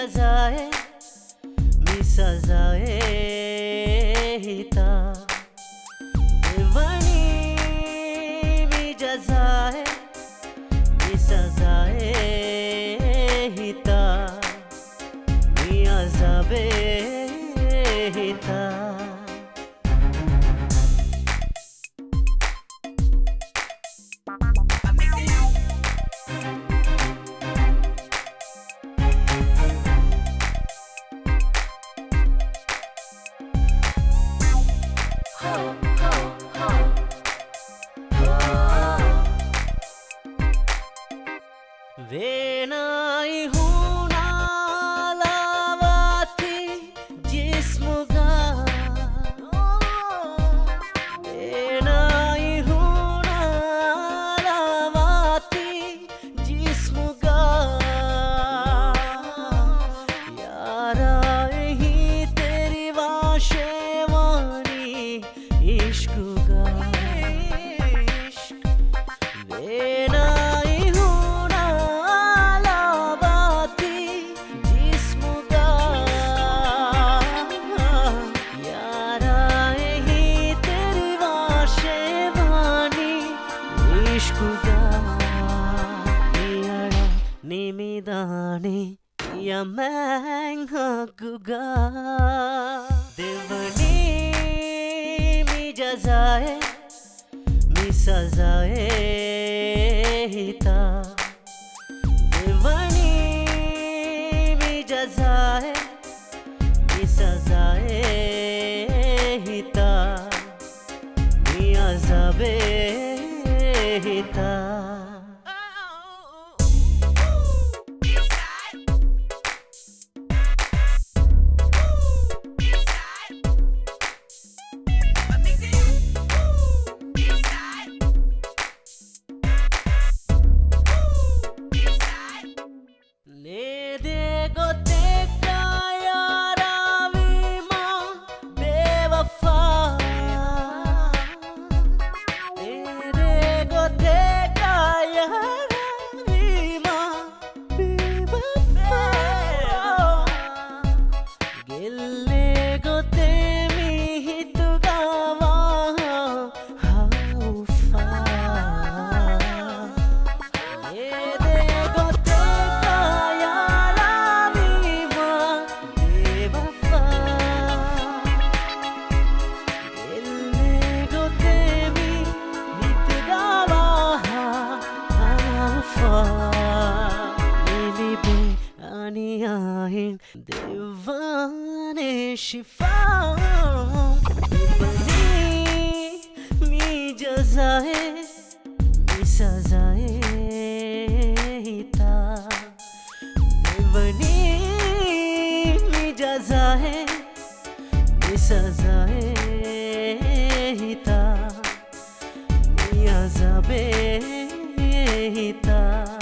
jazae mi sazae hita devani mi jazae mi sazae hita mi azabe hita वेनाई हूँ नालावाती जिस्मुगा वेनाई हूँ नालावाती जिस्मुगा यारा ही तेरी वाशेवानी इश्कुगा वेनाई Nimidani yamang haguga devani mi jazae mi sazae hita devani mi jazae mi sazae hita mi azabe hita Devane shifa bani mi jazae mi sazae hita devani mi jazae mi sazae hita mi azabe hita